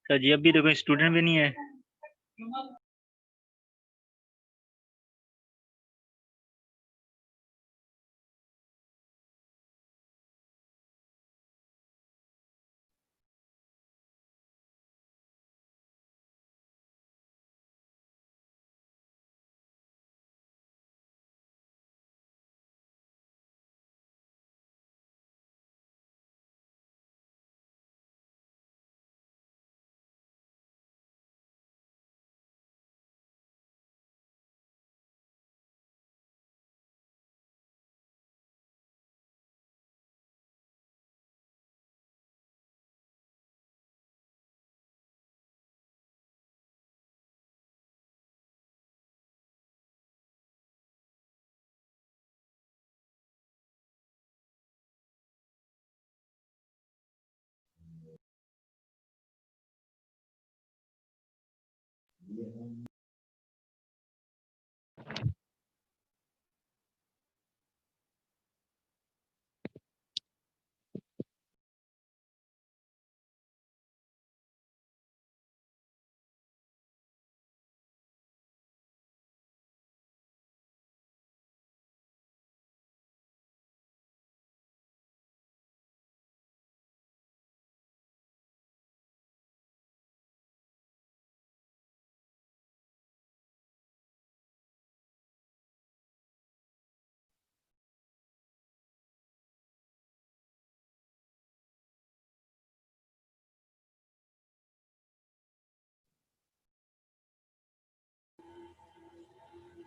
Sir जी अभी तो कोई स्टूडेंट भी नहीं है।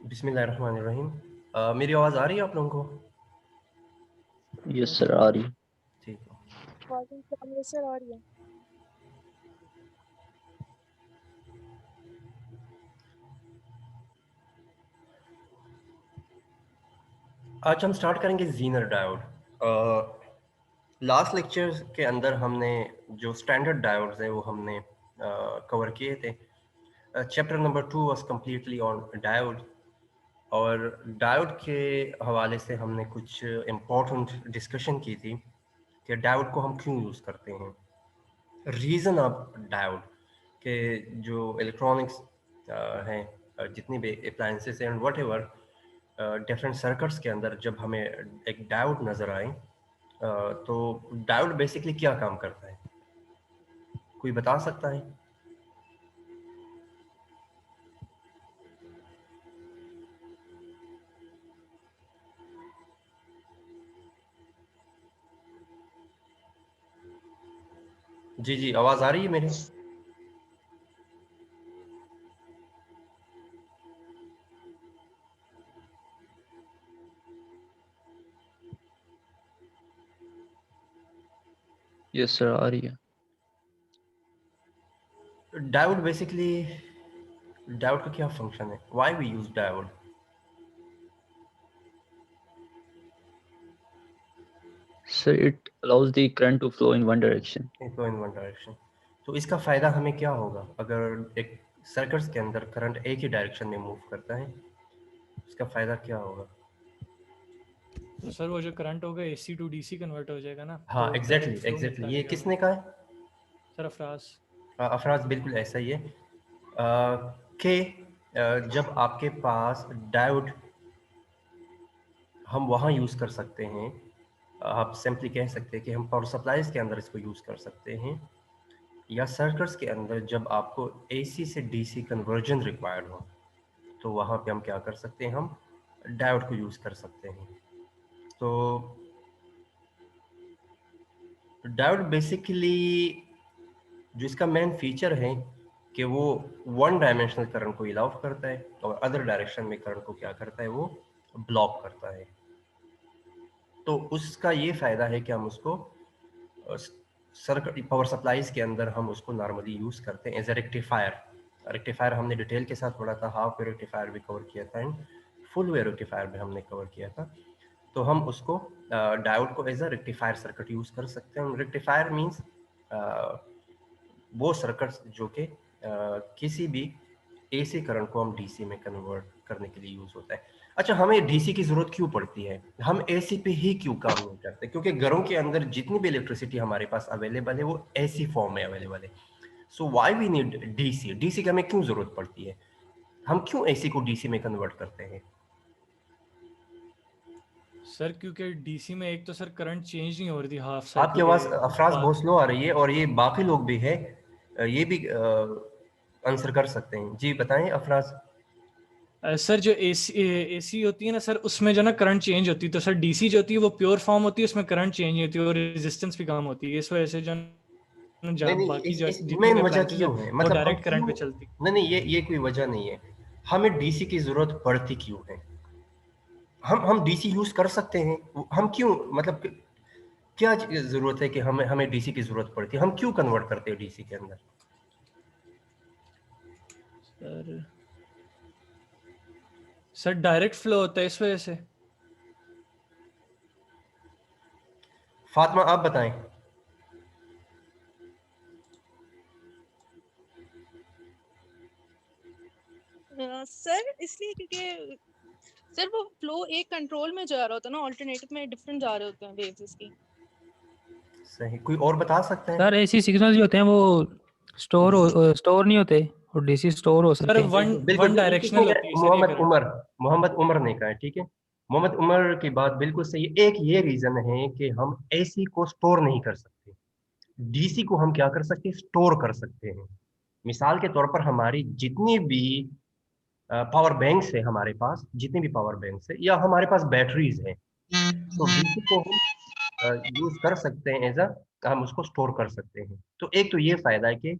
बिस्मिल्लाहिर्रहमानिर्रहीम। मेरी आवाज़ आ रही है आप लोगों को? यस सर, आ रही है। ठीक है। वालेकुम सलाम। यस सर, आ रही है। आज हम स्टार्ट करेंगे ज़ीनर डायोड। लास्ट लेक्चर के अंदर हमने जो स्टैंडर्ड डायोड्स हैं वो हमने कवर किए थे। Chapter number 2 was completely on diode, और डायोड के हवाले से हमने कुछ इम्पोर्टेंट डिस्कशन की थी कि डायोड को हम क्यों यूज़ करते हैं, रीज़न ऑफ डायोड के जो इलेक्ट्रॉनिक्स हैं, जितनी भी appliances and what ever different circuits के अंदर जब हमें एक डायोड नज़र आए, तो डायोड बेसिकली क्या काम करता है, कोई बता सकता है? जी जी, आवाज़ आ रही है मेरी? यस सर, आ रही है। डायोड बेसिकली, डायोड का क्या फंक्शन है, why we use diode? Sir, it allows the current to flow in one direction. Flow in one direction. तो इसका फ़ायदा हमें क्या होगा अगर एक सर्किट्स के अंदर करंट एक ही डायरेक्शन में मूव करता है, इसका फ़ायदा क्या होगा? तो सर वो जो करंट होगा AC टू DC कन्वर्ट हो जाएगा ना, हाँ तो एग्जैक्टली डायरेक्ट फ्लो एग्जैक्टली, मिलता ये रहेगा किसने हमें। कहा है? सर अफराज। अफराज, बिल्कुल ऐसा ही है कि जब आपके पास डायोड, हम वहाँ यूज़ कर सकते हैं, आप सिंपली कह सकते हैं कि हम पावर सप्लाईज के अंदर इसको यूज़ कर सकते हैं, या सर्किट्स के अंदर जब आपको AC से DC कन्वर्जन रिक्वायर्ड हो, तो वहाँ पे हम क्या कर सकते हैं, हम डायोड को यूज़ कर सकते हैं। तो डायोड बेसिकली जो इसका मेन फीचर है कि वो वन डायमेंशनल करंट को अलाउ करता है, और अदर डायरेक्शन में करंट को क्या करता है, वो ब्लॉक करता है। तो उसका ये फ़ायदा है कि हम उसको सर्किट पावर सप्लाईज के अंदर हम उसको नॉर्मली यूज़ करते हैं एज ए रेक्टिफायर। रेक्टिफायर हमने डिटेल के साथ पढ़ा था, हाफ वे रेक्टिफायर भी कवर किया था एंड फुल वे रेक्टिफायर भी हमने कवर किया था। तो हम उसको डायोड को as a rectifier circuit use कर सकते हैं। रेक्टिफायर मीन्स वो सर्किट्स जो कि किसी भी AC करंट को हम DC में कन्वर्ट करने के लिए यूज़ होता है। अच्छा, हमें DC की ज़रूरत क्यों पड़ती है, हम AC पे ही क्यों काम नहीं करते? क्योंकि घरों के अंदर जितनी भी इलेक्ट्रिसिटी हमारे पास अवेलेबल है वो AC फॉर्म में अवेलेबल है। So why we need DC? DC की हमें क्यों जरूरत पड़ती है? हम क्यों एसी को डीसी में कन्वर्ट करते हैं? सर क्योंकि डीसी में एक तो सर करंट चेंज नहीं हो रही थी हाफ आपकी साइकिल आवाज के अफराज बाद। बहुत स्लो आ रही है, और ये बाकी लोग भी है, ये भी आंसर कर सकते हैं। जी बताएं अफराज। सर जो एसी होती है ना सर, उसमें जो ना करंट चेंज होती है, तो सर डीसी जो होती है वो प्योर फॉर्म होती है, उसमें करंट चेंज नहीं होती और रेजिस्टेंस भी कम होती है। इस वजह से जो नहीं नहीं, बाकी जो इस जितनी मेन भी वजह अप्लायंसेज है क्यों है? वो मतलब हम डायरेक्ट करंट क्यों, पे चलती। नहीं नहीं, ये कोई वजह नहीं है। हमें डीसी की जरूरत पड़ती क्यों है? हम डीसी यूज कर सकते हैं, हम क्यों, मतलब क्या जरूरत है कि हमें हमें डीसी की जरूरत पड़ती है? हम क्यों कन्वर्ट करते हैं डीसी के अंदर? सर सर डायरेक्ट फ्लो होता है इस वजह से। फातिमा आप बताएं। सर इसलिए क्योंकि सर वो फ्लो एक कंट्रोल में जा रहा होता है ना, ऑल्टरनेटिव में डिफरेंट जा रहे होते हैं वेव्स इसकी। सही, कोई और बता सकते हैं? सर ऐसी सिग्नल जो होते हैं वो स्टोर नहीं होते, और डीसी स्टोर हो सर सकते हैं। वन बिल्कुल वन बिल्कुल, किसने डायरेक्शनल होती है कहा? सर ये मोहम्मद करंट। उमर, मोहम्मद उमर ने कहा है, ठीक है। मोहम्मद उमर की बात बिल्कुल सही है। एक ये रीजन है कि हम एसी को स्टोर नहीं कर सकते, डीसी को हम क्या कर सकते हैं? स्टोर कर सकते हैं। मिसाल के तौर पर हमारी जितनी भी पावर बैंक्स है, हमारे पास जितने भी पावर बैंक्स है या हमारे पास बैटरीज हैं, तो डीसी को हम यूज कर सकते हैं, एज अ, हम उसको स्टोर कर सकते हैं। तो एक तो ये फायदा है कि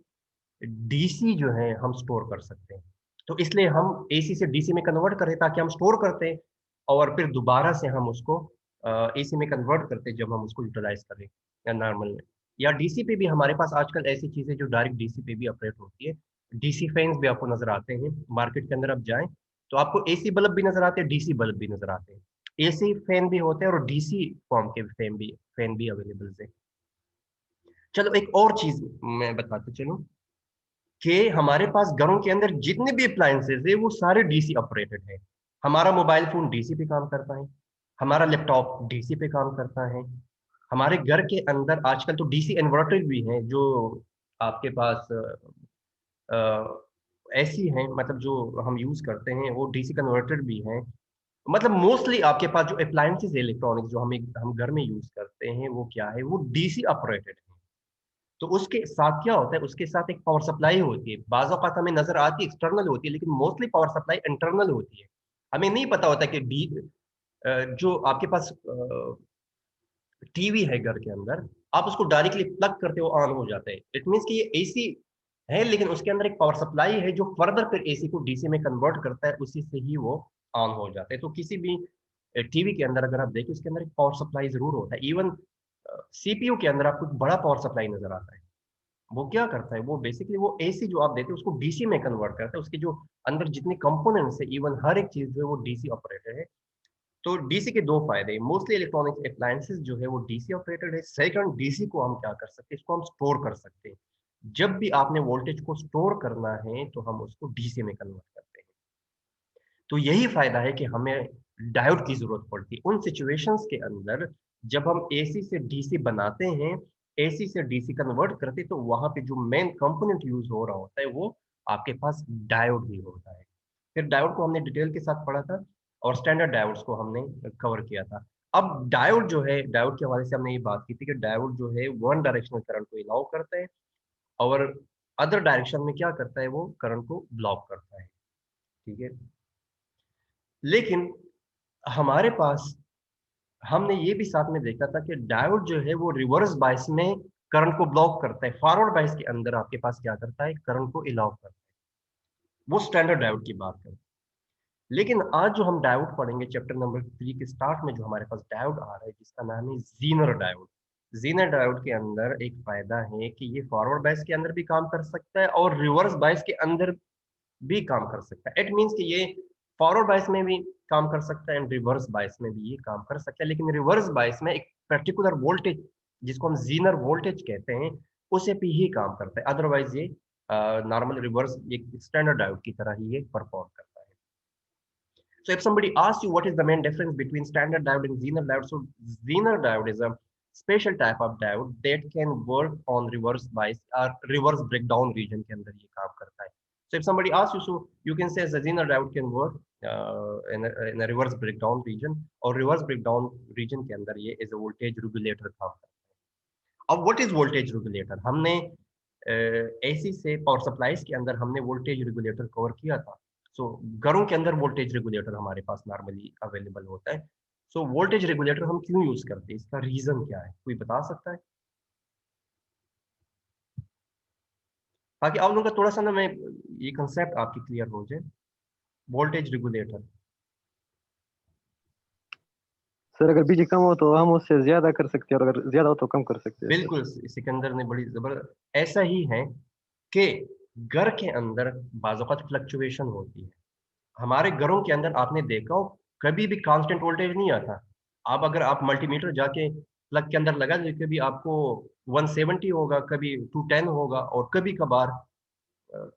डीसी जो है हम स्टोर कर सकते हैं। तो इसलिए हम एसी से डीसी में कन्वर्ट करें ताकि हम स्टोर करते हैं, और फिर दोबारा से हम उसको एसी में कन्वर्ट करते हैं जब हम उसको यूटिलाइज करें या नॉर्मल में। या डीसी पे भी हमारे पास आजकल ऐसी चीजें जो डायरेक्ट डीसी पे भी ऑपरेट होती है। डीसी फैंस भी आपको नजर आते हैं मार्केट के अंदर। आप जाएं तो आपको एसी बल्ब भी नजर आते हैं, डीसी बल्ब भी नजर आते हैं। एसी फैन भी होते हैं और डीसी फॉर्म के फैन भी अवेलेबल है। चलो एक और चीज मैं बताते चलूं कि हमारे पास घरों के अंदर जितने भी अप्लायंसेज है वो सारे डीसी ऑपरेटेड है। हमारा मोबाइल फोन डीसी पे काम करता है, हमारा लैपटॉप डीसी पे काम करता है। हमारे घर के अंदर आजकल तो डीसी इन्वर्टर भी हैं जो आपके पास ऐसी हैं, मतलब जो हम यूज करते हैं वो डीसी कन्वर्टेड भी हैं। मतलब मोस्टली आपके पास जो अप्लायंसेज इलेक्ट्रॉनिक्स जो हम घर में यूज करते हैं वो क्या है? वो डीसी ऑपरेटेड है। तो उसके साथ क्या होता है? उसके साथ एक पावर सप्लाई होती है, बाज़ औक़ात हमें नजर आती है एक्सटर्नल होती है, लेकिन मोस्टली पावर सप्लाई इंटरनल होती है। हमें नहीं पता होता कि जो आपके पास टीवी है घर के अंदर, आप उसको डायरेक्टली प्लग करते हो ऑन हो जाता है। इट मीन्स कि ये एसी है, लेकिन उसके अंदर एक पावर सप्लाई है जो फर्दर फिर एसी को डीसी में कन्वर्ट करता है, उसी से ही वो ऑन हो जाता है। तो किसी भी टीवी के अंदर अगर आप देखें उसके अंदर एक पावर सप्लाई जरूर होता है। इवन सीपीयू के अंदर आपको एक बड़ा पावर सप्लाई नजर आता है। वो क्या करता है? वो बेसिकली वो एसी जो आप देते हो उसको डीसी में कन्वर्ट करता है। उसके जो अंदर जितने कंपोनेंट्स है, इवन हर एक चीज जो है वो डीसी ऑपरेटेड है। तो डीसी के दो फायदे, मोस्टली इलेक्ट्रॉनिक अप्लायंसेस जो है वो डीसी ऑपरेटेड है। सेकंड, डीसी को हम क्या कर सकते हैं? इसको हम स्टोर कर सकते हैं। जब भी आपने वोल्टेज को स्टोर करना है तो हम उसको डीसी में कन्वर्ट करते हैं। तो यही फायदा है कि हमें डायोड की जरूरत पड़ती है उन सिचुएशंस के अंदर जब हम एसी से डीसी बनाते हैं, एसी से डीसी कन्वर्ट करते हैं, तो वहां पे जो मेन कंपोनेंट यूज हो रहा होता है वो आपके पास डायोड ही होता है। फिर डायोड को हमने डिटेल के साथ पढ़ा था और स्टैंडर्ड डायोड्स को हमने कवर किया था। अब डायोड जो है, डायोड के हवाले से हमने ये बात की थी कि डायोड जो है वन डायरेक्शनल करंट को अलाउ करता है और अदर डायरेक्शन में क्या करता है? वो करंट को ब्लॉक करता है। ठीक है, लेकिन हमारे पास, हमने ये भी साथ में देखा था कि डायोड जो है वो रिवर्स बायस में करंट को ब्लॉक करता है, फॉरवर्ड बायस के अंदर आपके पास क्या करता है? करंट को अलाउ करता है। वो स्टैंडर्ड डायोड की बात करते हैं। लेकिन आज जो हम डायोड पढ़ेंगे चैप्टर नंबर 3 के स्टार्ट में, जो हमारे पास डायोड आ रहा है जिसका नाम है जीनर डायोड। जीनर डायोड के अंदर एक फायदा है कि ये फॉरवर्ड बायस के अंदर भी काम कर सकता है और रिवर्स बायस के अंदर भी काम कर सकता है। इट मीन्स कि ये फॉरवर्ड बायस में भी काम कर सकता है एंड रिवर्स बायस में भी ये काम कर सकता है। लेकिन रिवर्स बायस में एक पर्टिकुलर वोल्टेज जिसको हम जीनर वोल्टेज कहते हैं उसे पे ही काम करता है। अदरवाइज ये नॉर्मल रिवर्स एक स्टैंडर्ड डायोड की तरह ही ये परफॉर्म करता है। So if somebody asks you what is the main difference between standard diode and Zener diode, so Zener diode is a special type of diode that can work on reverse bias और reverse breakdown region के अंदर ये काम करता है. So if somebody asks you, so you can say the Zener diode can work in a reverse breakdown region, और reverse breakdown region के अंदर ये is a voltage regulator काम करता है. अब what is voltage regulator? हमने AC से पावर सप्लाईज के अंदर हमने वोल्टेज रेगुलेटर कवर किया था. सो घरों के अंदर वोल्टेज रेगुलेटर हमारे पास नॉर्मली अवेलेबल होता है. सो वोल्टेज रेगुलेटर हम क्यों यूज करते हैं, इसका रीजन क्या है, कोई बता सकता है? ताकि आप लोगों का थोड़ा सा ना मैं ये कंसेप्ट आपकी क्लियर हो जाए. वोल्टेज रेगुलेटर सर अगर बिजली कम हो तो हम उससे ज्यादा कर सकते हैं और अगर ज्यादा हो तो कम कर सकते हैं. बिल्कुल सिकंदर ने बड़ी जबरदस्त. ऐसा ही है कि घर के अंदर बाज़-औक़ात फ्लक्चुएशन होती है. हमारे घरों के अंदर आपने देखा हो कभी भी कांस्टेंट वोल्टेज नहीं आता. आप अगर आप मल्टीमीटर जाके प्लग के अंदर लगा दें, कभी आपको 170 होगा, कभी 210 होगा और कभी कभार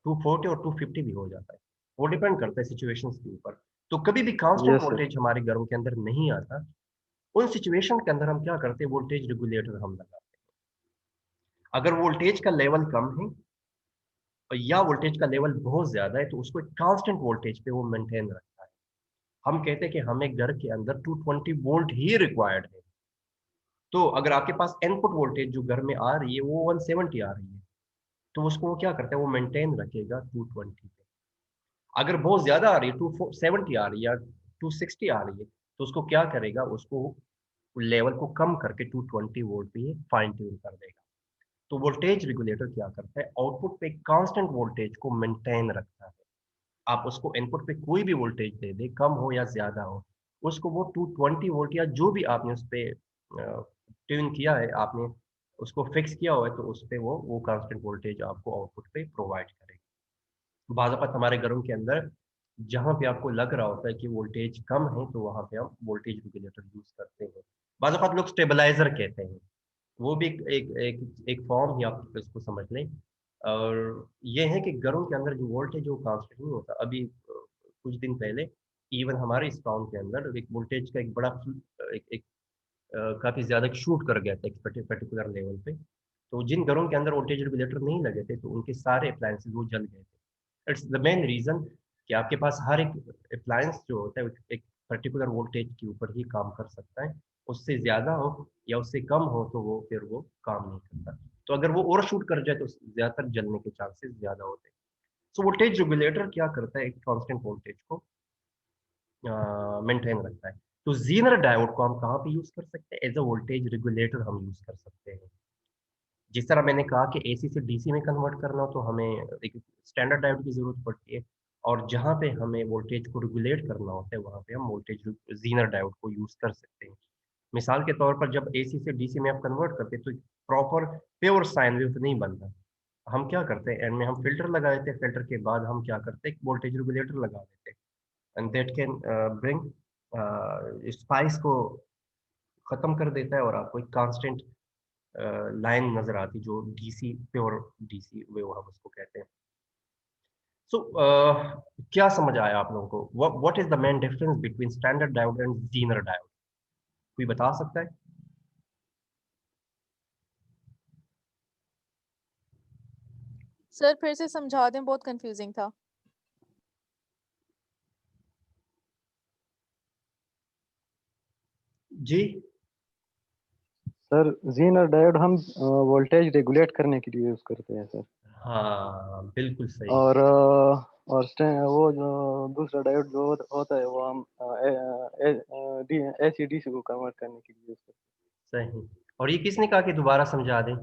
240 और 250 भी हो जाता है. वो डिपेंड करता है सिचुएशंस के ऊपर. तो कभी भी कांस्टेंट Yes, sir. वोल्टेज हमारे घरों के अंदर नहीं आता. उन सिचुएशन के अंदर हम क्या करते हैं, वोल्टेज रेगुलेटर हम लगाते हैं. अगर वोल्टेज का लेवल कम है या वोल्टेज का लेवल बहुत ज्यादा है तो उसको एक कांस्टेंट वोल्टेज पे वो मेंटेन रखता है. हम कहते हैं कि हमें घर के अंदर 220 वोल्ट ही रिक्वायर्ड है. तो अगर आपके पास इनपुट वोल्टेज जो घर में आ रही है वो 170 आ रही है तो उसको वो क्या करता है, वो मेंटेन रखेगा 220 पे. अगर बहुत ज्यादा आ रही है, 270 आ रही है या 260 आ रही है, तो उसको क्या करेगा, उसको लेवल को कम करके 220 वोल्ट पे ही फाइन ट्यून कर देगा. तो वोल्टेज रेगुलेटर क्या करता है, आउटपुट पे कांस्टेंट वोल्टेज को मेंटेन रखता है. आप उसको इनपुट पे कोई भी वोल्टेज दे दे, कम हो या ज्यादा हो, उसको वो 220 वोल्ट या जो भी आपने उस पे ट्यून किया है, आपने उसको फिक्स किया हुआ है, तो उस पे वो कांस्टेंट वोल्टेज आपको आउटपुट पे प्रोवाइड करेगा. बाज़ औक़ात हमारे घरों के अंदर जहाँ पे आपको लग रहा होता है कि वोल्टेज कम है तो वहाँ पे हम वोल्टेज रेगुलेटर यूज करते हैं. बाज़ औक़ात लोग स्टेबलाइजर कहते हैं, वो भी एक फॉर्म ही आप इसको समझ लें. और ये है कि घरों के अंदर जो वोल्टेज वो कांस्टेंट नहीं होता. अभी कुछ दिन पहले इवन हमारे इस टाउन के अंदर एक वोल्टेज का एक बड़ा एक काफ़ी ज़्यादा शूट कर गया था एक पर्टिकुलर लेवल पे. तो जिन घरों के अंदर वोल्टेज रेगुलेटर नहीं लगे थे तो उनके सारे अप्लायंसेस वो जल गए थे. इट्स द मेन रीज़न कि आपके पास हर एक अप्लायंस जो होता है एक पर्टिकुलर वोल्टेज के ऊपर ही काम कर सकता है. उससे ज़्यादा हो या उससे कम हो तो वो फिर वो काम नहीं करता. तो अगर वो ओवर शूट कर जाए तो ज़्यादातर जलने के चांसेस ज़्यादा होते हैं. सो वोल्टेज रेगुलेटर क्या करता है, एक कांस्टेंट वोल्टेज को मेंटेन रखता है. तो ज़ीनर डायोड को हम कहाँ पे यूज़ कर सकते हैं, एज अ वोल्टेज रेगुलेटर हम यूज़ कर सकते हैं. जिस तरह मैंने कहा कि एसी से डीसी में कन्वर्ट करना हो तो हमें एक स्टैंडर्ड डायोड की ज़रूरत पड़ती है. और जहाँ पे हमें वोल्टेज को रेगुलेट करना होता है वहाँ पे हम वोल्टेज ज़ीनर डायोड को यूज़ कर सकते हैं. मिसाल के तौर पर जब एसी से डीसी में आप कन्वर्ट करते हैं तो प्रॉपर प्योर साइन वेव नहीं बनता. हम क्या करते हैं, एंड में हम फिल्टर लगा देते हैं. फिल्टर के बाद हम क्या करते हैं, वोल्टेज रेगुलेटर लगा देते हैं. And that can bring spice को ख़त्म कर देता है और आपको एक कांस्टेंट लाइन नज़र आती जो डीसी प्योर डीसी वेव हम उसको कहते हैं. सो क्या समझ आया आप लोगों को, what is the main difference between standard diode and Zener diode, कोई बता सकता है? सर फिर से समझा दें, बहुत कंफ्यूजिंग था. जी सर जीनर डायोड हम वोल्टेज रेगुलेट करने के लिए यूज करते हैं सर. हाँ बिल्कुल सही. और वो जो दूसरा डायोड जो होता है वो हम एसी डीसी को कन्वर्ट करने के लिए यूज करते हैं. सही. और ये किसने कहा कि दोबारा समझा दें?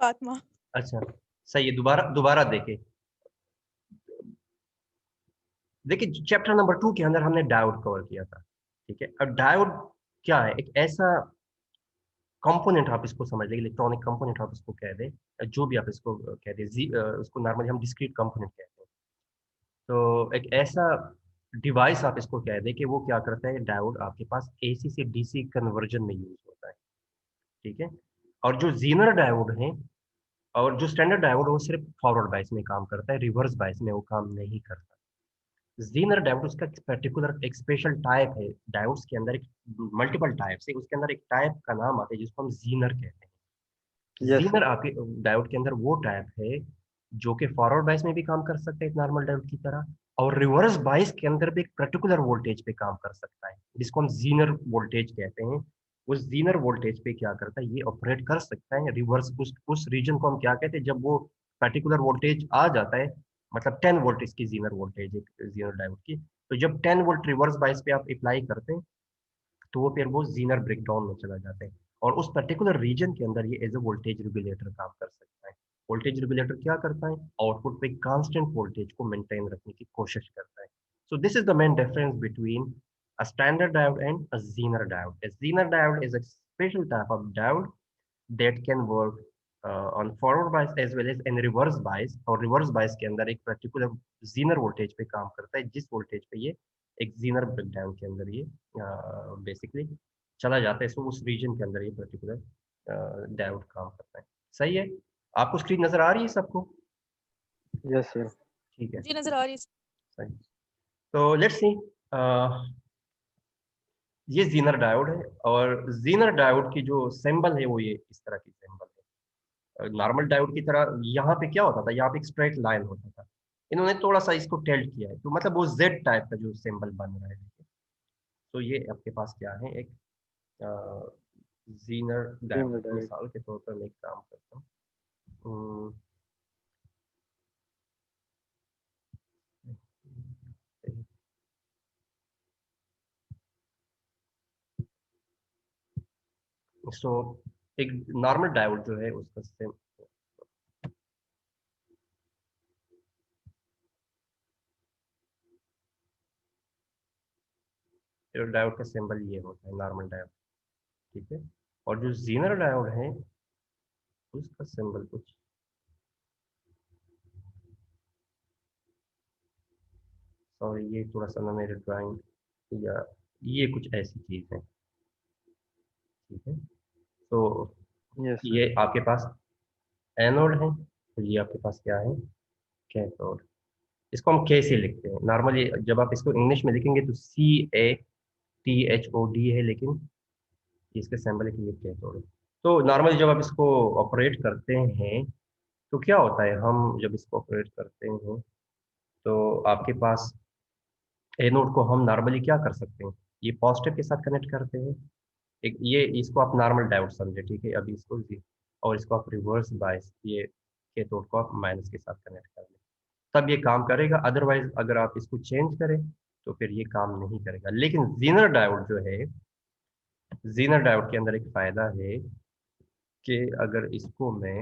फातिमा. अच्छा सही है, दोबारा देखें. देखिए चैप्टर नंबर 2 के अंदर हमने डायोड कवर किया था. ठीक है, अब डायोड क्या है, एक ऐसा कंपोनेंट आप इसको समझ लें, इलेक्ट्रॉनिक कंपोनेंट आप इसको कह दें, जो भी आप इसको कह दें, उसको नॉर्मली हम डिस्क्रीट कंपोनेंट कहते हैं. तो एक ऐसा डिवाइस आप इसको कह दें कि वो क्या करता है, डायोड आपके पास एसी से डीसी कन्वर्जन में यूज होता है. ठीक है, और जो ज़ीनर डायोड है और जो स्टैंडर्ड डायोड वो सिर्फ फॉरवर्ड बायस में काम करता है, रिवर्स बायस में वो काम नहीं करता. जीनर डायोड उसका पर्टिकुलर एक स्पेशल टाइप है, डायोड्स के अंदर एक मल्टीपल टाइप्स है, उसके अंदर एक टाइप का नाम आता है जिसको हम जीनर कहते हैं। Yes, Zener sir. आपके डायोड के अंदर वो टाइप है जो कि फॉरवर्ड बायस में भी काम कर सकता है एक नॉर्मल डायोड की तरह, और रिवर्स बायस के अंदर भी एक पर्टिकुलर वोल्टेज पे काम कर सकता है जिसको हम जीनर वोल्टेज कहते हैं। उस जीनर वोल्टेज पे क्या करता है, ये ऑपरेट कर सकता है रिवर्स, उस रीजन को हम क्या कहते हैं, जब वो पर्टिकुलर वोल्टेज आ जाता है, मतलब 10 वोल्ट इसकी जीनर वोल्टेज है जीनर डायोड की, तो जब 10 वोल्ट रिवर्स बायस पे आप अप्लाई करते हैं तो वो फिर वो जीनर ब्रेकडाउन में चला जाता है, और उस पर्टिकुलर रीजन के अंदर ये एज ए वोल्टेज रेगुलेटर काम कर सकता है। वोल्टेज रेगुलेटर क्या करता है, आउटपुट पे कांस्टेंट वोल्टेज को मेंटेन रखने की कोशिश करता है। So this is the main difference between a standard diode and a Zener diode. A Zener diode is a special type of diode that can work on forward bias as well as in reverse bias, और reverse bias के अंदर एक particular Zener voltage पे काम करता है, जिस voltage पे ये एक Zener ब्रेकडाउन के अंदर ये बेसिकली चला जाता है, सो उस रीजन के अंदर ये पर्टिकुलर डायोड काम करता है। सही है, आपको स्क्रीन नजर आ रही है सबको? Yes, sir. ठीक है, जी नजर आ रही है। सही। तो लेट्स सी, ये जीनर डायोड है, और जीनर डायोड की जो सिंबल है वो ये इस तरह की सिंबल है। नॉर्मल डायोड की तरह यहाँ पे क्या होता था, यहाँ पे एक स्ट्रेट लाइन होता था, इन्होंने थोड़ा सा इसको टेल्ट किया है, तो मतलब वो जेड टाइप का जो सिंबल बन रहा है। तो ये आपके पास क्या है, एक जीनर डायोड। Zener diode. मिसाल के तौर पर मैं एक काम करता हूँ, सो एक नॉर्मल डायोड जो है उसका डायोड का सिंबल ये होता है, नॉर्मल डायोड, ठीक है। और जो जीनर डायोड है उसका सिंबल कुछ सॉरी, ये थोड़ा सा ना मेरे ड्राइंग या ये कुछ ऐसी चीज है, ठीक है। तो Yes, sir. ये आपके पास एनोड है, और ये आपके पास क्या है, कैथोड। इसको हम कैसे लिखते हैं नॉर्मली, जब आप इसको इंग्लिश में लिखेंगे तो CATHOD है, लेकिन इसका सिंबल है कि ये कैथोड है। तो नॉर्मली जब आप इसको ऑपरेट करते हैं तो क्या होता है, हम जब इसको ऑपरेट करते हैं तो आपके पास एनोड को हम नॉर्मली क्या कर सकते हैं, ये पॉजिटिव के साथ कनेक्ट करते हैं, एक ये इसको आप नॉर्मल डायोड समझे, ठीक है। अभी इसको और इसको आप रिवर्स बायस, ये कैथोड को आप माइनस के साथ कनेक्ट कर लें, तब ये काम करेगा। अदरवाइज अगर आप इसको चेंज करें तो फिर ये काम नहीं करेगा। लेकिन जीनर डायोड जो है, जीनर डायोड के अंदर एक फायदा है कि अगर इसको मैं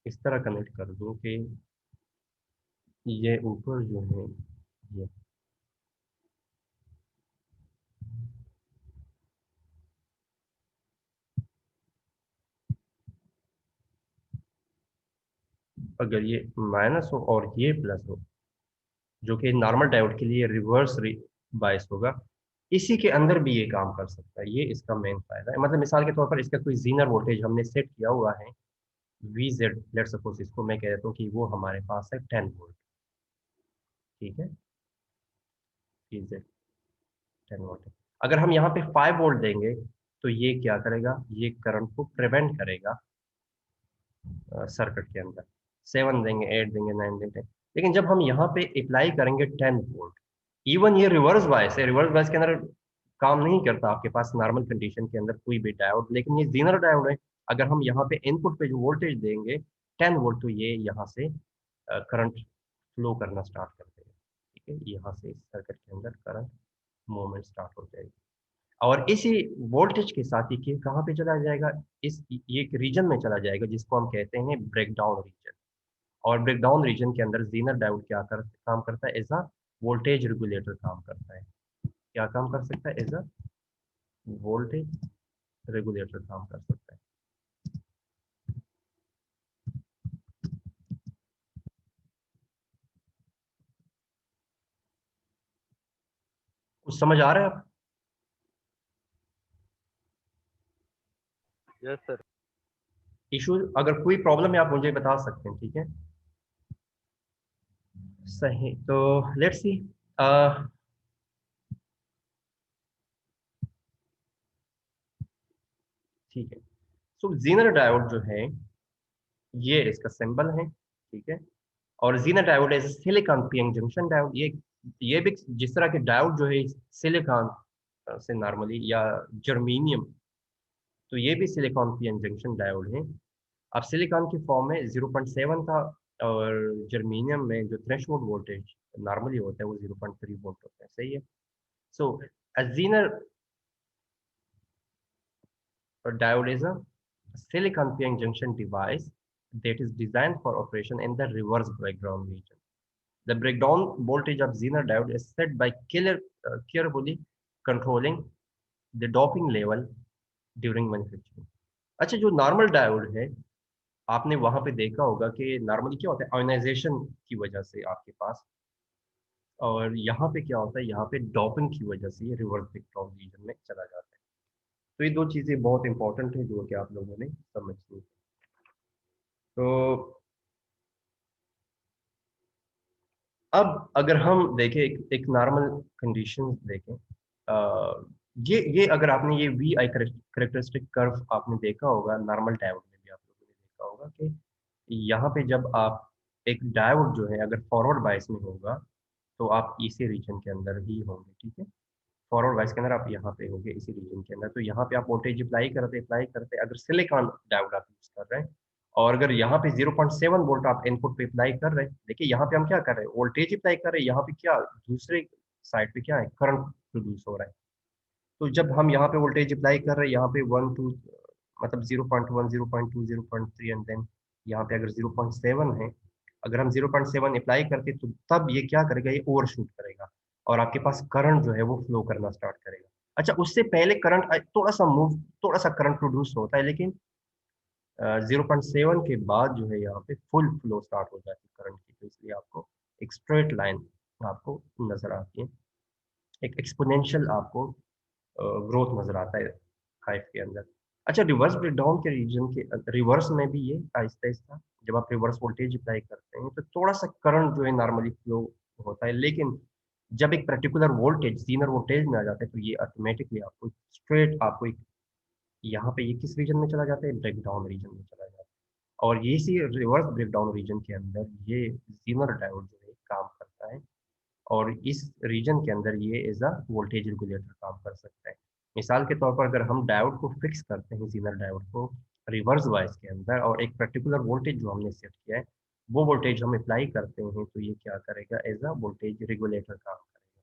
इस तरह कनेक्ट कर दूं कि ये ऊपर जो है ये, अगर ये माइनस हो और ये प्लस हो, जो कि नॉर्मल डायोड के लिए रिवर्स बायस होगा, इसी के अंदर भी ये काम कर सकता है। ये इसका मेन फायदा है। मतलब मिसाल के तौर पर इसका कोई जीनर वोल्टेज हमने सेट किया हुआ है VZ, लेट सपोज इसको मैं कह देता हूँ कि वो हमारे पास है 10 वोल्ट, ठीक है, VZ 10 वोल्ट है। अगर हम यहाँ पे 5 वोल्ट देंगे तो ये क्या करेगा, ये करंट को प्रिवेंट करेगा सर्किट के अंदर। 7 देंगे, 8 देंगे, 9 देंगे, लेकिन जब हम यहाँ पे अप्लाई करेंगे 10 वोल्ट, इवन ये रिवर्स बायस है, रिवर्स बायस के अंदर काम नहीं करता आपके पास नॉर्मल कंडीशन के अंदर कोई भी डायोड, लेकिन ये जीनर डायोड है। अगर हम यहाँ पे इनपुट पे जो वोल्टेज देंगे 10 वोल्ट, तो ये यहाँ से करंट फ्लो करना स्टार्ट कर देगा, ठीक है। यहाँ से इस सर्किट के अंदर करंट मूवमेंट स्टार्ट हो जाएगी, और इसी वोल्टेज के साथ ही कहाँ पे चला जाएगा, इस ये एक रीजन में चला जाएगा जिसको हम कहते हैं ब्रेकडाउन रीजन। और ब्रेकडाउन रीजन के अंदर जीनर डायोड काम करता है, एज अ वोल्टेज रेगुलेटर काम करता है। क्या काम कर सकता है, एज अ वोल्टेज रेगुलेटर काम कर सकता है। कुछ समझ आ रहा है आप? Yes, sir. इशू अगर कोई प्रॉब्लम है आप मुझे बता सकते हैं, ठीक है। सही, तो लेट्स सी, ठीक है, सो जीनर डायोड जो है ये इसका सिंबल है, ठीक है। और Zener diode is silicon PN junction diode. ये भी जिस तरह के डायोड जो है सिलिकॉन से नॉर्मली या जर्मेनियम, तो ये भी सिलिकॉन पीएन जंक्शन डायोड है। अब सिलिकॉन की फॉर्म में 0.7 था, और जर्मेनियम में जो थ्रेशोल्ड वोल्टेज नॉर्मली होता है वो 0.3 वोल्ट होता है, सही है। सो अ Zener diode is a silicon PN junction device that is designed for operation in the reverse breakdown region. The breakdown voltage of Zener diode is set by carefully controlling the doping level during manufacturing. अच्छा, जो normal diode है आपने वहां पे देखा होगा कि normally क्या होता है, आयोनाइजेशन की वजह से आपके पास, और यहाँ पे क्या होता है, यहाँ पे डोपिंग की वजह से ये रिवर्स ब्रेकडाउन रीजन में चला जाता है। तो ये दो चीजें बहुत इंपॉर्टेंट है जो कि आप लोगों ने समझनी है। तो अब अगर हम देखें एक नॉर्मल कंडीशन देखें, ये अगर आपने ये वी आई करेक्टरिस्टिक कर्व आपने देखा होगा नॉर्मल डायोड में भी आप लोगों ने देखा होगा कि यहाँ पे जब आप एक डायोड जो है अगर फॉरवर्ड बायस में होगा तो आप इसी रीजन के अंदर ही होंगे, ठीक है। फॉरवर्ड बायस के अंदर आप यहाँ पे होंगे इसी रीजन के अंदर, तो यहाँ पे आप वोल्टेज अप्लाई करते अगर सिलिकॉन डायोड आप यूज कर रहे हैं, और अगर यहाँ पे 0.7 वोल्ट आप इनपुट पे अप्लाई कर रहे हैं, देखिए यहाँ पे हम क्या कर रहे हैं, वोल्टेज अप्लाई कर रहे हैं, यहाँ पे क्या दूसरे साइड पे क्या है, करंट प्रोड्यूस हो रहा है। तो जब हम यहाँ पे वोल्टेज अप्लाई कर रहे हैं, यहाँ पे 1 2 मतलब 0.1 0.2 0.3 एंड देन यहाँ पे अगर 0.7 है, अगर हम 0.7 अप्लाई करते तो तब ये क्या करेगा, ये ओवरशूट करेगा और आपके पास करंट जो है वो फ्लो करना स्टार्ट करेगा। अच्छा, उससे पहले करंट थोड़ा सा करंट प्रोड्यूस होता है, लेकिन 0.7 के बाद जो है यहाँ पे फुल फ्लो स्टार्ट हो जाती है करंट की, तो इसलिए आपको एक स्ट्रेट लाइन आपको नजर आती है, एक एक्सपोनेंशियल आपको ग्रोथ नजर आता है हाइव के अंदर। अच्छा, रिवर्स ब्रेकडाउन के रीजन के रिवर्स में भी ये आहिस्ता आहिस्ता जब आप रिवर्स वोल्टेज अप्लाई करते हैं तो थोड़ा सा करंट जो है नॉर्मली फ्लो होता है, लेकिन जब एक पर्टिकुलर वोल्टेज जीनर वोल्टेज में आ जाता है तो ये ऑटोमेटिकली आपको स्ट्रेट आपको एक यहाँ पे ये किस रीजन में चला जाता है, ब्रेकडाउन रीजन में चला जाता है। और ये सी रिवर्स ब्रेकडाउन रीजन के अंदर ये जीनर डायोड जो है काम करता है, और इस रीजन के अंदर ये एज अ वोल्टेज रेगुलेटर काम कर सकता है। मिसाल के तौर पर अगर हम डायोड को फिक्स करते हैं, जीनर डायोड को रिवर्स वाइज के अंदर, और एक पर्टिकुलर वोल्टेज जो हमने सेट किया है वो वोल्टेज हम अप्लाई करते हैं, तो ये क्या करेगा, एज अ वोल्टेज रेगुलेटर काम करेगा।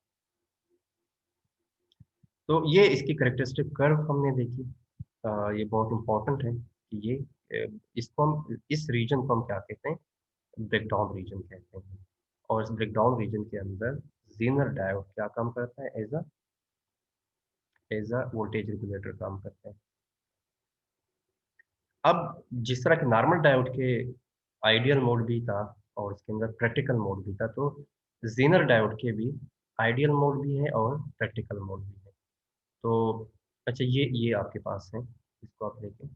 तो ये इसकी करेक्टरिस्टिक कर्व हमने देखी। ये बहुत इंपॉर्टेंट है कि ये इसको हम इस रीजन को हम क्या कहते हैं, ब्रेकडाउन रीजन कहते हैं। और इस ब्रेकडाउन रीजन के अंदर जीनर डायोड क्या काम करता है, एज अ वोल्टेज रेगुलेटर काम करता है। अब जिस तरह के नॉर्मल डायोड के आइडियल मोड भी था और इसके अंदर प्रैक्टिकल मोड भी था, तो जीनर डायोड के भी आइडियल मोड भी है और प्रैक्टिकल मोड भी है। तो अच्छा, ये आपके पास है, इसको आप देखें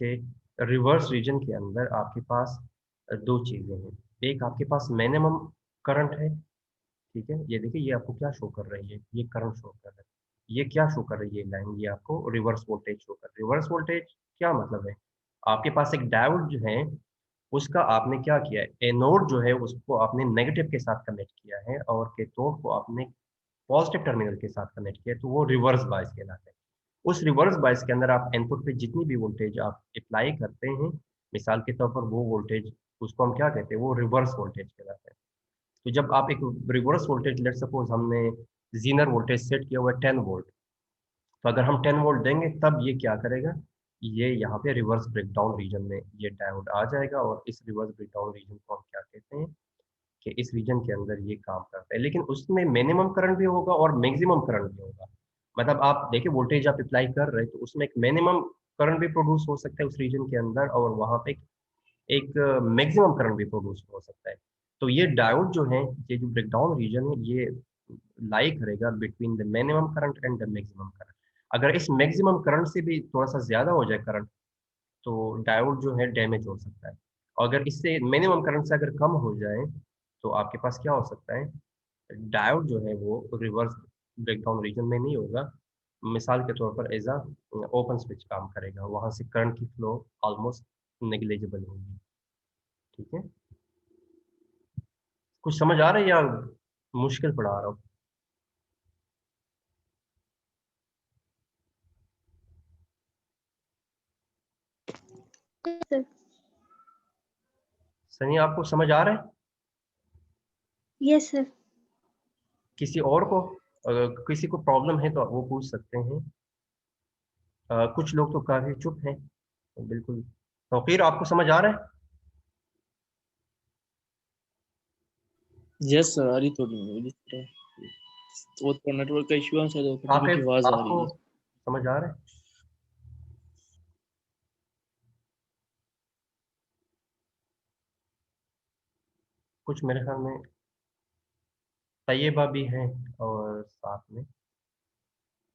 कि रिवर्स रीजन के अंदर आपके पास दो चीज़ें हैं। एक आपके पास मिनिमम करंट है, ठीक है, ये देखिए ये आपको क्या शो कर रही है, ये करंट शो कर रहा है। ये क्या शो कर रही है लाइन, ये आपको रिवर्स वोल्टेज शो कर रही है। रिवर्स वोल्टेज क्या मतलब है, आपके पास एक डायोड जो है उसका आपने क्या किया है, एनोड जो है उसको आपने नेगेटिव के साथ कनेक्ट किया है और कैथोड को आपने पॉजिटिव टर्मिनल के साथ कनेक्ट किया है, तो वो रिवर्स बायस कहलाता है। उस रिवर्स बायस के अंदर आप इनपुट पे जितनी भी वोल्टेज आप अप्लाई करते हैं, मिसाल के तौर पर वो वोल्टेज उसको हम क्या कहते हैं, वो रिवर्स वोल्टेज कहलाता है। तो जब आप एक रिवर्स वोल्टेज, लेट सपोज हमने जीनर वोल्टेज सेट किया हुआ है 10 वोल्ट, तो अगर हम 10 वोल्ट देंगे तब ये क्या करेगा, ये यहाँ पे रिवर्स ब्रेकडाउन रीजन में ये डायोड आ जाएगा, और इस रिवर्स ब्रेकडाउन रीजन को हम क्या कहते हैं कि इस रीजन के अंदर ये काम करता है। लेकिन उसमें मिनिमम करंट भी होगा और मैक्सिमम करंट भी होगा। मतलब आप देखिए वोल्टेज आप अप्लाई कर रहे हैं तो उसमें एक मिनिमम करंट भी प्रोड्यूस हो सकता है उस रीजन के अंदर, और वहाँ पे एक मैक्सिमम करंट भी प्रोड्यूस हो सकता है। तो ये डायोड जो है, ये जो ब्रेकडाउन रीजन है, ये लाई करेगा between the minimum current and the maximum current. अगर इस मैक्सिमम करंट से भी थोड़ा सा ज्यादा हो जाए करंट, तो डायोड जो है डैमेज हो सकता है। और अगर इससे मिनिमम करंट से अगर कम हो जाए तो आपके पास क्या हो सकता है, डायोड जो है वो रिवर्स ब्रेकडाउन रीजन में नहीं होगा। मिसाल के तौर पर एज ओपन स्विच काम करेगा, वहाँ से करंट की फ्लो ऑलमोस्ट नेग्लिजिबल होगी। ठीक है, कुछ समझ आ रहा है या मुश्किल पढ़ा रहा हूँ? सनी आपको समझ आ रहा है? Yes sir. किसी और को अगर किसी को प्रॉब्लम है तो वो पूछ सकते हैं। कुछ लोग तो काफी चुप हैं। बिल्कुल तौकीर, आपको समझ आ रहा है? यस सर, आ रही थोड़ी इस तरह। वो तो नेटवर्क का इशू है शायद, वो कभी की आकिब, आवाज आ रही आपको है। समझ आ रहा है? कुछ मेरे ख्याल में तैयबा भी हैं और साथ में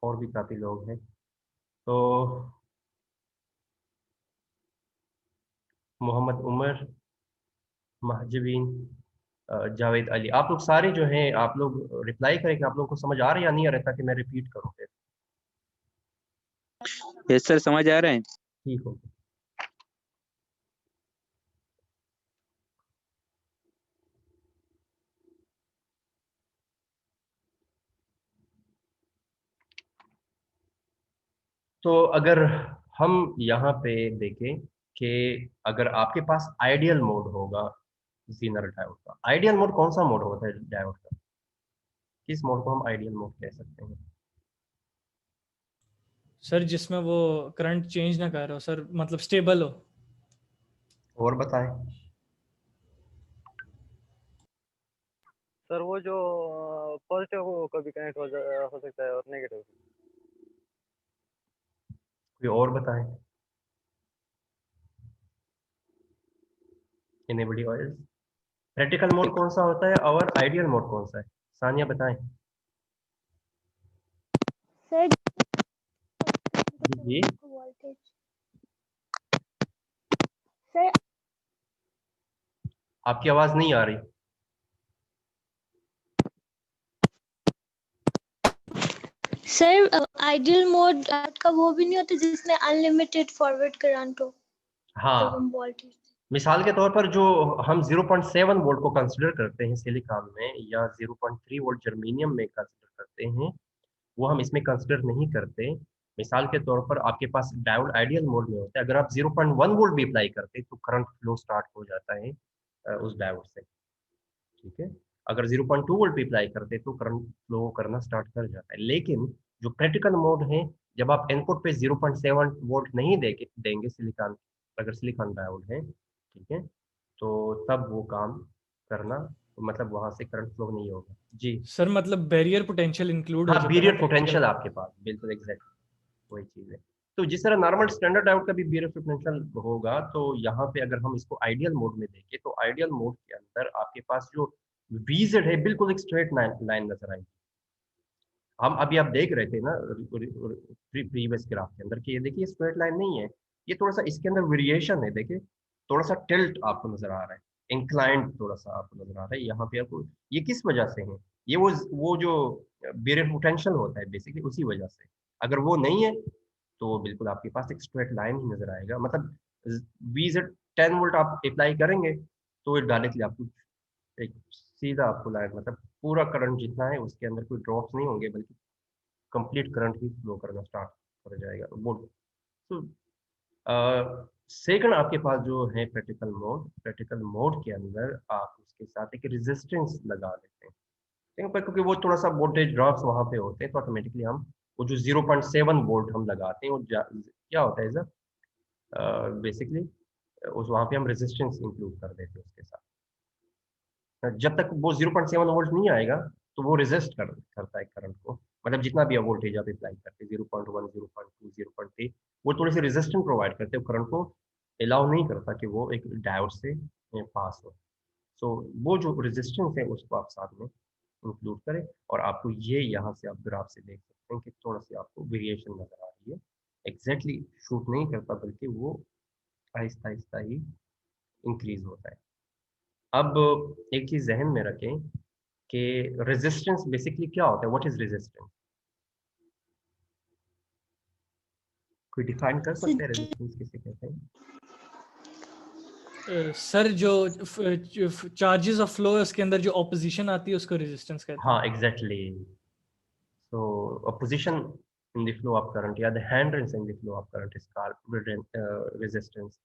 और भी काफी लोग हैं। तो मोहम्मद उमर, महजबीन, जावेद अली, आप लोग सारे जो हैं आप लोग रिप्लाई करें कि आप लोगों को समझ आ रहा है या नहीं आ रहा है, ताकि मैं रिपीट करूँ फिर। यस सर, समझ आ रहे हैं। ठीक हो। तो अगर हम यहाँ पे देखें कि अगर आपके पास आइडियल मोड होगा जीनर डायोड का, आइडियल मोड कौन सा मोड होता है डायोड का? किस मोड को हम आइडियल मोड कह सकते हैं? सर जिसमें वो करंट चेंज ना कर रहा हो सर, मतलब स्टेबल हो। और बताएं। सर वो जो पॉजिटिव हो कभी कनेक्ट हो सकता है और नेगेटिव। कोई और बताएं। Anybody oils? प्रैक्टिकल मोड कौन सा होता है और आइडियल मोड कौन सा है? सानिया बताएं। सर जी वोल्टेज सर आपकी आवाज नहीं आ रही। सर आइडियल मोड का वो भी नहीं होता जिसमें अनलिमिटेड फॉरवर्ड करंट हो हाँ, जब हम वोल्टेज। मिसाल के तौर पर जो हम 0.7 वोल्ट को कंसिडर करते हैं सिलिकॉन में, या 0.3 वोल्ट जर्मेनियम में कंसिडर करते हैं, वो हम इसमें कंसिडर नहीं करते। मिसाल के तौर पर आपके पास डायोड आइडियल मोड में होता है, अगर आप 0.1 वोल्ट भी अप्लाई करते हैं तो करंट फ्लो स्टार्ट हो जाता है उस डायोड से। ठीक है, अगर 0.2 वोल्ट भी अप्लाई करते हैं तो करंट फ्लो करना स्टार्ट कर जाता है। लेकिन जो क्रिटिकल मोड है, जब आप इनपुट पे 0.7 वोल्ट नहीं देंगे सिलिकॉन, अगर सिलिकॉन डायोड है, ठीक है, तो तब वो काम करना, मतलब वहां से करंट फ्लो नहीं होगा। जी सर मतलब बैरियर पोटेंशियल इंक्लूड हो हाँ, जाता है ना बैरियर प्रैक्टिकल। पोटेंशियल आपके पास बिल्कुल एग्जैक्ट वही चीज है। तो जिस तरह नॉर्मल स्टैंडर्ड डायोड का भी बैरियर पोटेंशियल होगा, तो यहाँ पे अगर हम इसको आइडियल मोड में देखें तो आइडियल मोड के अंदर आपके पास जो VZ है बिल्कुल एक स्ट्रेट लाइन नजर आएगी। हम अभी आप देख रहे थे ना प्रीवियस ग्राफ के अंदर कि ये देखिए स्ट्रेट लाइन नहीं है, ये थोड़ा सा इसके अंदर वेरिएशन है। देखिए थोड़ा सा टिल्ट आपको नजर आ रहा है, इंक्लाइंड थोड़ा सा आपको नजर आ रहा है यहाँ पे आपको। ये किस वजह से है? ये वो जो बैरियर पोटेंशियल होता है बेसिकली, उसी वजह से। अगर वो नहीं है तो बिल्कुल आपके पास एक स्ट्रेट लाइन ही नजर आएगा। मतलब VZ 10 वोल्ट आप अप्लाई करेंगे तो ये डायरेक्टली आपको एक सीधा आपको लाइन, मतलब पूरा करंट जितना है उसके अंदर कोई ड्रॉप्स नहीं होंगे, बल्कि कंप्लीट करंट ही फ्लो करना स्टार्ट कर जाएगा वो। तो सेकंड आपके पास जो है प्रैक्टिकल मोड के अंदर आप उसके साथ एक रेजिस्टेंस लगा देते हैं, ठीक है, क्योंकि वो थोड़ा सा वोल्टेज ड्रॉप्स वहाँ पे होते हैं, तो ऑटोमेटिकली हम वो जो 0.7 वोल्ट हम लगाते हैं वो क्या होता है सर, बेसिकली उस वहाँ पे हम रेजिस्टेंस इंक्लूड कर देते हैं उसके साथ। जब तक वो 0.7 वोल्ट नहीं आएगा तो वो रेजिस्ट करता है करंट को, मतलब जितना भी वोल्टेज आप अप्लाई करते हैं 0.1 0.2 0.3, वो थोड़ी सी रेजिस्टेंस प्रोवाइड करते हैं, करंट को अलाउ नहीं करता कि वो एक डायोड से पास हो। सो वो जो रेजिस्टेंस है उसको आप साथ में इंक्लूड करें, और आपको ये यहाँ से आप ग्राफ से देख सकते हैं कि थोड़ा सी आपको वेरिएशन नजर आ रही है। एग्जैक्टली शूट नहीं करता, बल्कि वो आहिस्ता आहिस्ता ही इंक्रीज होता है। अब एक चीज जहन में रखें कि रेजिस्टेंस बेसिकली क्या होता है, व्हाट इज रेजिस्टेंस? कोई डिफाइन कर सकते हैं रेजिस्टेंस किसे कहते हैं? सर जो चार्जेस ऑफ फ्लो है उसके अंदर जो ऑपोजिशन आती है उसको रेजिस्टेंस कहते हैं। हाँ exactly. So opposition in the flow of current या the hindrance in the flow of current is called resistance.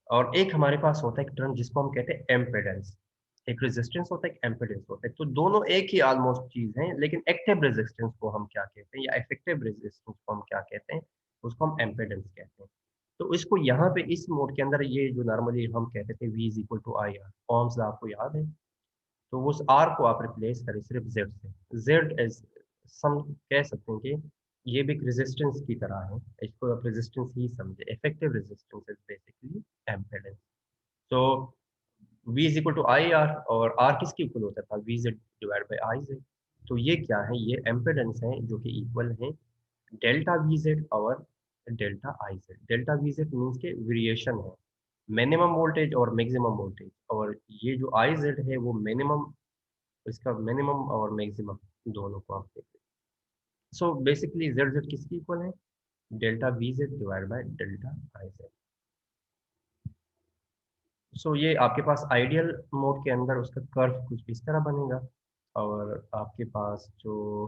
और एक हमारे पास होता है एक टर्म जिसको हम कहते हैं एम्पेडेंस। एक रेजिस्टेंस होता है, एक एम्पेडेंस होता है, तो दोनों एक ही ऑलमोस्ट चीज हैं, लेकिन एक्टिव रेजिस्टेंस को हम क्या कहते हैं या इफेक्टिव रेजिस्टेंस को हम क्या कहते हैं, उसको हम एम्पेडेंस कहते हैं। तो इसको यहाँ पे इस मोड के अंदर ये जो नॉर्मली हम कहते थे V is equal to I R, ohm's आपको याद है, तो उस आर को आप रिप्लेस करें सिर्फ जेड से। जेड एज सम कह सकते हैं कि ये भी एक रेजिस्टेंस की तरह है, इसको आप रेजिस्टेंस ही समझे। Effective resistance is basically impedance. तो V is equal to I R, और आर किसके इक्वल होता था, V Z divide by I Z. तो ये क्या है, ये एम्पेडेंस है जो कि इक्वल है डेल्टा वी जेड और delta I Z. Delta V Z means के वेरिएशन है, मिनिमम वोल्टेज और मैक्सिमम वोल्टेज, और ये जो आई जेड है वो मिनिमम, इसका मिनिमम और मैक्सिमम दोनों को आप देखते हैं। सो बेसिकली जेड जेड किसकी इक्वल है, delta V Z divide by delta I Z. So ये आपके पास आइडियल मोड के अंदर उसका कर्व कुछ इस तरह बनेगा, और आपके पास जो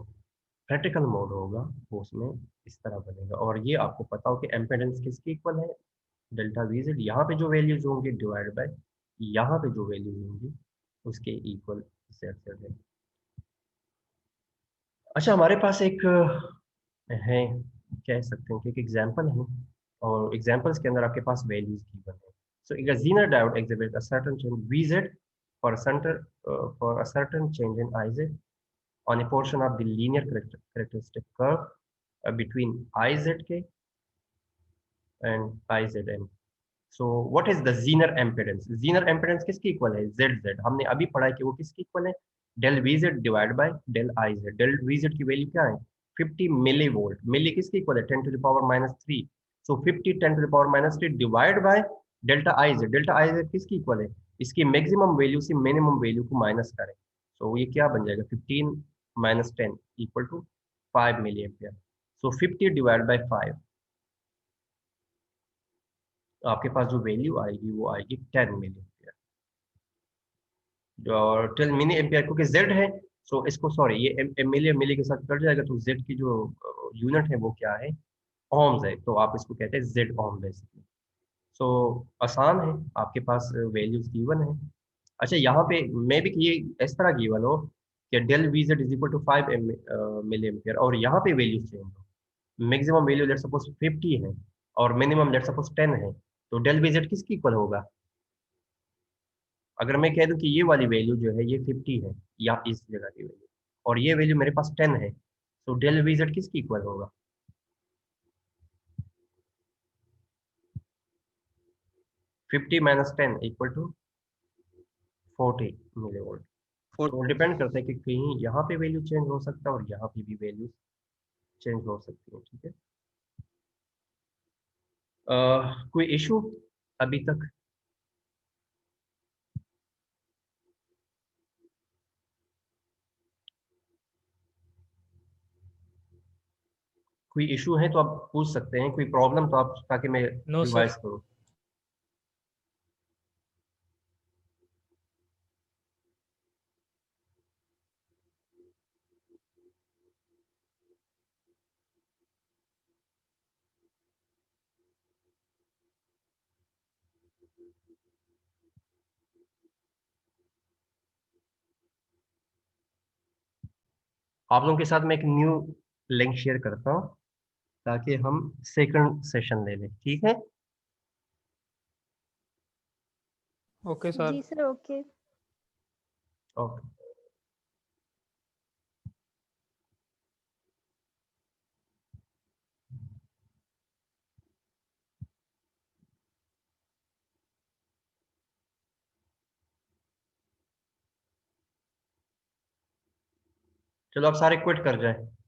प्रैक्टिकल मोड होगा वो उसमें इस तरह बनेगा। और ये आपको पता हो कि एम्पेडेंस किसकी इक्वल है, डेल्टा वी जेड, यहाँ पे जो वैल्यूज होंगी डिवाइड बाय यहाँ पे जो वैल्यूज होंगी उसके इक्वल जेड जेड है। अच्छा, हमारे पास एक है, कह सकते हैं कि एक एग्जांपल है, और एग्जांपल्स के अंदर आपके पास वैल्यूज गिवन है। सो a Zener diode exhibits a certain change Vz for a certain change in Iz on a portion of the linear characteristic curve between Izk and Izn. So what is the Zener impedance? Zener impedance किसकी equal है, Zz। हमने अभी पढ़ा है कि वो किसकी equal है, del Vz divide by del Iz। Del Vz की वैल्यू क्या है, 50 मिली वोल्ट। मिली किसकी इक्वल है, 10 to the power -3। So 50 10 to the power -3 divide by delta Iz। Delta Iz किसकी इक्वल है, इसकी मैक्सिमम वैल्यू से मिनिमम वैल्यू को माइनस करें, तो ये क्या बन जाएगा, 15 - 10 equal to 5 milli ampere. So 50 divide by 5, आपके पास जो वैल्यू आएगी वो आएगी 10 मिली एम्पियर। और 10 मिली एम्पियर क्योंकि जेड है, सो इसको सॉरी ये मिली मिली के साथ कट जाएगा, तो जेड की जो यूनिट है वो क्या है, ओम्स है, तो आप इसको कहते हैं जेड ओम बेसिकली। सो आसान है, आपके पास वैल्यूज गिवन है। अच्छा, यहाँ पे मे भी ये इस तरह गिवन हो कि del V Z is equal to 5 milli ampere, और यहाँ पे वैल्यूज चेंज हो, मैक्सिमम वैल्यू लेट सपोज 50 है और मिनिमम लेट सपोज 10 है, तो डेल वी जेड किसकी इक्वल होगा। अगर मैं कह दूं कि ये वाली वैल्यू जो है ये 50 है, या इस जगह की वैल्यू, और ये वैल्यू मेरे पास 10 है, तो डेल वी जेड किसकी इक्वल होगा, 50 - 10 इक्वल टू 40 मिली वोल्ट। तो डिपेंड करता है कि कहीं यहाँ पे वैल्यू चेंज हो सकता है और यहाँ पे भी वैल्यू चेंज हो सकती है। ठीक है, कोई इशू अभी तक, कोई इशू है तो आप पूछ सकते हैं, कोई प्रॉब्लम तो आप, ताकि मैं नो सर। रिवाइज करूँ। आप लोगों के साथ मैं एक न्यू लिंक शेयर करता हूँ ताकि हम सेकंड सेशन ले लें, ठीक है। Okay sir. जी सर, ओके। ओके, चलो आप सारे क्विट कर जाएं।